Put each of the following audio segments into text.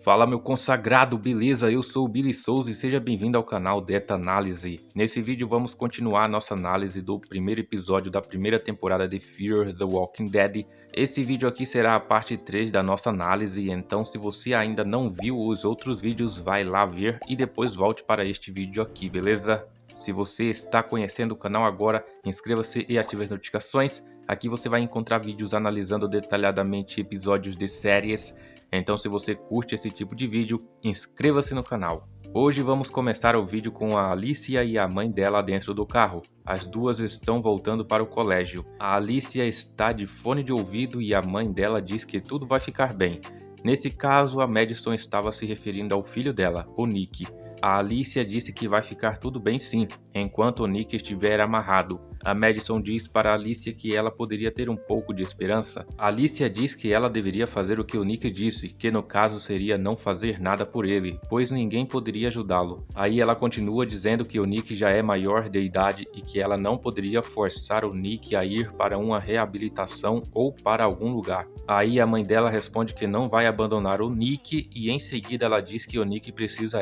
Fala meu consagrado, beleza? Eu sou o Billy Souza e seja bem-vindo ao canal Deta Análise. Nesse vídeo vamos continuar nossa análise do primeiro episódio da primeira temporada de Fear the Walking Dead. Esse vídeo aqui será a parte 3 da nossa análise, então se você ainda não viu os outros vídeos, vai lá ver e depois volte para este vídeo aqui, beleza? Se você está conhecendo o canal agora, inscreva-se e ative as notificações. Aqui você vai encontrar vídeos analisando detalhadamente episódios de séries. Então se você curte esse tipo de vídeo, inscreva-se no canal. Hoje vamos começar o vídeo com a Alicia e a mãe dela dentro do carro. As duas estão voltando para o colégio. A Alicia está de fone de ouvido e a mãe dela diz que tudo vai ficar bem. Nesse caso, a Madison estava se referindo ao filho dela, o Nick. A Alicia disse que vai ficar tudo bem sim, enquanto o Nick estiver amarrado. A Madison diz para a Alicia que ela poderia ter um pouco de esperança. A Alicia diz que ela deveria fazer o que o Nick disse, que no caso seria não fazer nada por ele, pois ninguém poderia ajudá-lo. Aí ela continua dizendo que o Nick já é maior de idade e que ela não poderia forçar o Nick a ir para uma reabilitação ou para algum lugar. Aí a mãe dela responde que não vai abandonar o Nick e em seguida ela diz que o Nick precisa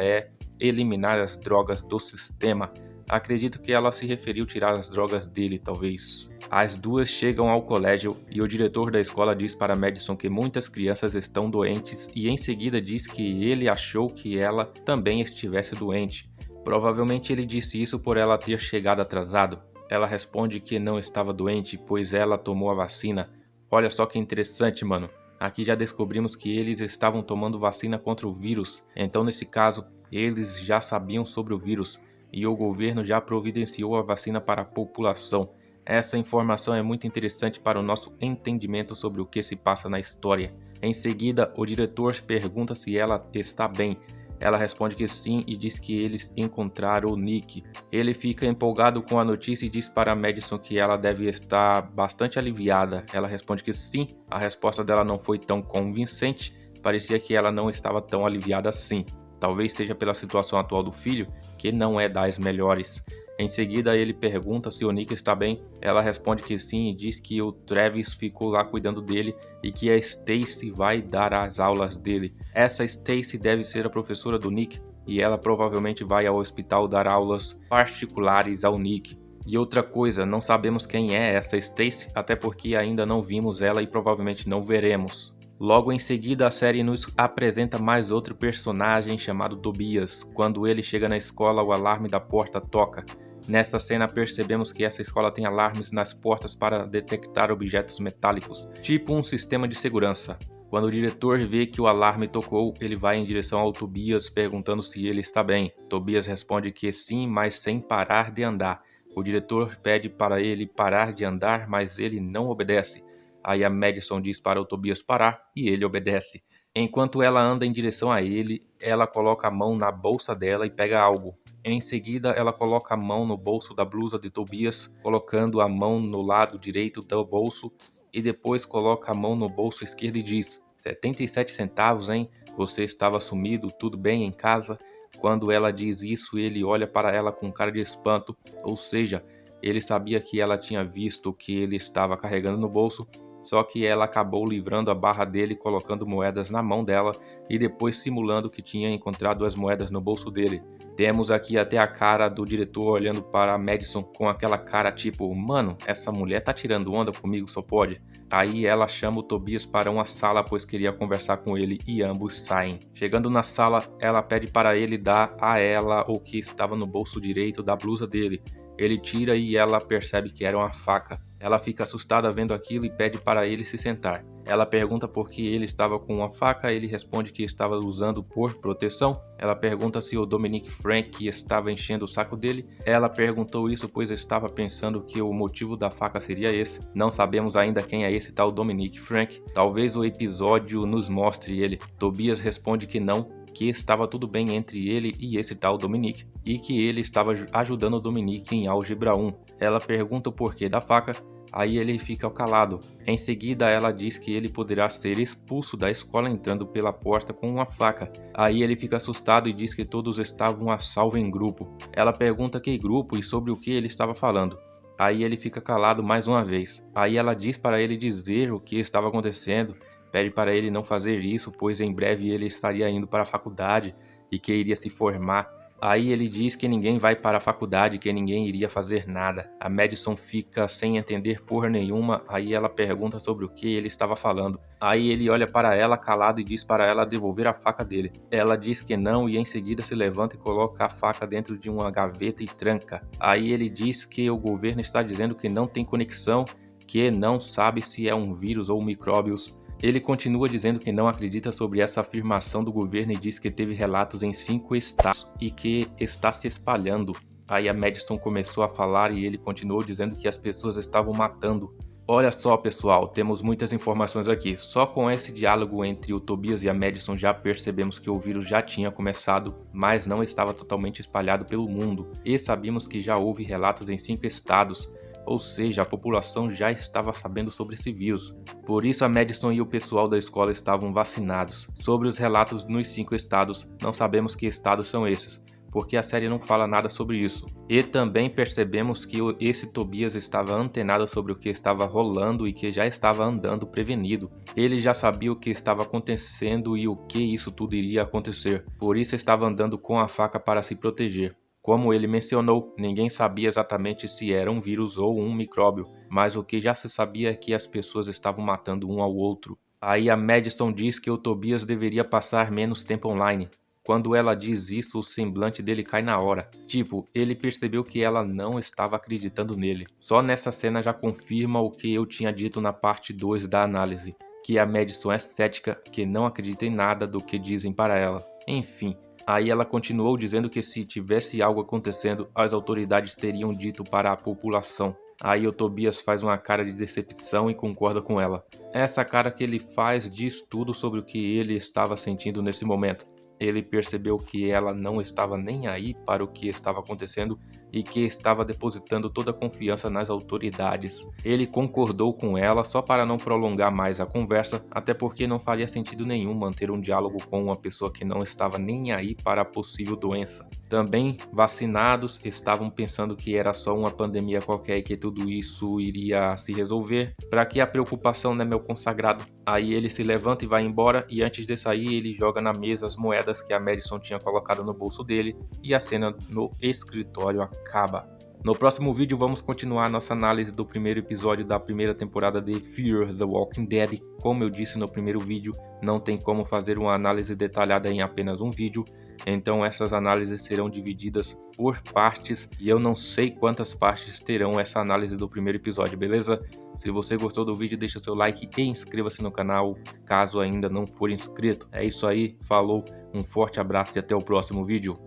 eliminar as drogas do sistema. Acredito que ela se referiu a tirar as drogas dele, talvez. As duas chegam ao colégio e o diretor da escola diz para Madison que muitas crianças estão doentes e em seguida diz que ele achou que ela também estivesse doente. Provavelmente ele disse isso por ela ter chegado atrasado. Ela responde que não estava doente, pois ela tomou a vacina. Olha só que interessante, mano. Aqui já descobrimos que eles estavam tomando vacina contra o vírus. Então, nesse caso, eles já sabiam sobre o vírus e o governo já providenciou a vacina para a população. Essa informação é muito interessante para o nosso entendimento sobre o que se passa na história. Em seguida, o diretor pergunta se ela está bem. Ela responde que sim e diz que eles encontraram o Nick. Ele fica empolgado com a notícia e diz para Madison que ela deve estar bastante aliviada. Ela responde que sim. A resposta dela não foi tão convincente. Parecia que ela não estava tão aliviada assim. Talvez seja pela situação atual do filho, que não é das melhores. Em seguida, ele pergunta se o Nick está bem. Ela responde que sim e diz que o Travis ficou lá cuidando dele e que a Stacy vai dar as aulas dele. Essa Stacy deve ser a professora do Nick e ela provavelmente vai ao hospital dar aulas particulares ao Nick. E outra coisa, não sabemos quem é essa Stacy, até porque ainda não vimos ela e provavelmente não veremos. Logo em seguida, a série nos apresenta mais outro personagem chamado Tobias. Quando ele chega na escola, o alarme da porta toca. Nessa cena, percebemos que essa escola tem alarmes nas portas para detectar objetos metálicos, tipo um sistema de segurança. Quando o diretor vê que o alarme tocou, ele vai em direção ao Tobias perguntando se ele está bem. Tobias responde que sim, mas sem parar de andar. O diretor pede para ele parar de andar, mas ele não obedece. Aí a Madison diz para o Tobias parar e ele obedece. Enquanto ela anda em direção a ele, ela coloca a mão na bolsa dela e pega algo. Em seguida, ela coloca a mão no bolso da blusa de Tobias, colocando a mão no lado direito do bolso e depois coloca a mão no bolso esquerdo e diz: 77 centavos, hein? Você estava sumido, tudo bem em casa? Quando ela diz isso, ele olha para ela com cara de espanto, ou seja, ele sabia que ela tinha visto o que ele estava carregando no bolso. Só que ela acabou livrando a barra dele, colocando moedas na mão dela e depois simulando que tinha encontrado as moedas no bolso dele. Temos aqui até a cara do diretor olhando para a Madison com aquela cara tipo: mano, essa mulher tá tirando onda comigo, só pode. Aí ela chama o Tobias para uma sala, pois queria conversar com ele e ambos saem. Chegando na sala, ela pede para ele dar a ela o que estava no bolso direito da blusa dele. Ele tira e ela percebe que era uma faca. Ela fica assustada vendo aquilo e pede para ele se sentar. Ela pergunta por que ele estava com uma faca, ele responde que estava usando por proteção. Ela pergunta se o Dominic Frank estava enchendo o saco dele. Ela perguntou isso pois estava pensando que o motivo da faca seria esse. Não sabemos ainda quem é esse tal Dominic Frank. Talvez o episódio nos mostre ele. Tobias responde que não, que estava tudo bem entre ele e esse tal Dominic, e que ele estava ajudando o Dominic em Álgebra 1. Ela pergunta o porquê da faca, aí ele fica calado. Em seguida ela diz que ele poderá ser expulso da escola entrando pela porta com uma faca. Aí ele fica assustado e diz que todos estavam a salvo em grupo. Ela pergunta que grupo e sobre o que ele estava falando. Aí ele fica calado mais uma vez. Aí ela diz para ele dizer o que estava acontecendo pede para ele não fazer isso, pois em breve ele estaria indo para a faculdade e que iria se formar. Aí ele diz que ninguém vai para a faculdade, que ninguém iria fazer nada. A Madison fica sem entender porra nenhuma, aí ela pergunta sobre o que ele estava falando. Aí ele olha para ela calado e diz para ela devolver a faca dele. Ela diz que não e em seguida se levanta e coloca a faca dentro de uma gaveta e tranca. Aí ele diz que o governo está dizendo que não tem conexão, que não sabe se é um vírus ou micróbios. Ele continua dizendo que não acredita sobre essa afirmação do governo e diz que teve relatos em 5 estados e que está se espalhando. Aí a Madison começou a falar e ele continuou dizendo que as pessoas estavam matando. Olha só, pessoal, temos muitas informações aqui. Só com esse diálogo entre o Tobias e a Madison já percebemos que o vírus já tinha começado, mas não estava totalmente espalhado pelo mundo. E sabíamos que já houve relatos em 5 estados. Ou seja, a população já estava sabendo sobre esse vírus. Por isso a Madison e o pessoal da escola estavam vacinados. Sobre os relatos nos 5 estados, não sabemos que estados são esses, porque a série não fala nada sobre isso. E também percebemos que esse Tobias estava antenado sobre o que estava rolando e que já estava andando prevenido. Ele já sabia o que estava acontecendo e o que isso tudo iria acontecer. Por isso estava andando com a faca para se proteger. Como ele mencionou, ninguém sabia exatamente se era um vírus ou um micróbio, mas o que já se sabia é que as pessoas estavam matando um ao outro. Aí a Madison diz que o Tobias deveria passar menos tempo online. Quando ela diz isso, o semblante dele cai na hora. Tipo, ele percebeu que ela não estava acreditando nele. Só nessa cena já confirma o que eu tinha dito na parte 2 da análise, que a Madison é cética, que não acredita em nada do que dizem para ela. Enfim. Aí ela continuou dizendo que se tivesse algo acontecendo, as autoridades teriam dito para a população. Aí o Tobias faz uma cara de decepção e concorda com ela. Essa cara que ele faz diz tudo sobre o que ele estava sentindo nesse momento. Ele percebeu que ela não estava nem aí para o que estava acontecendo e que estava depositando toda a confiança nas autoridades. Ele concordou com ela só para não prolongar mais a conversa, até porque não faria sentido nenhum manter um diálogo com uma pessoa que não estava nem aí para a possível doença. Também, vacinados, estavam pensando que era só uma pandemia qualquer e que tudo isso iria se resolver. Para que a preocupação, né, meu consagrado? Aí ele se levanta e vai embora, e antes de sair ele joga na mesa as moedas que a Madison tinha colocado no bolso dele, e a cena no escritório acaba. No próximo vídeo vamos continuar nossa análise do primeiro episódio da primeira temporada de Fear the Walking Dead. Como eu disse no primeiro vídeo, não tem como fazer uma análise detalhada em apenas um vídeo, então essas análises serão divididas por partes e eu não sei quantas partes terão essa análise do primeiro episódio, beleza? Se você gostou do vídeo, deixa seu like e inscreva-se no canal caso ainda não for inscrito. É isso aí, falou, um forte abraço e até o próximo vídeo.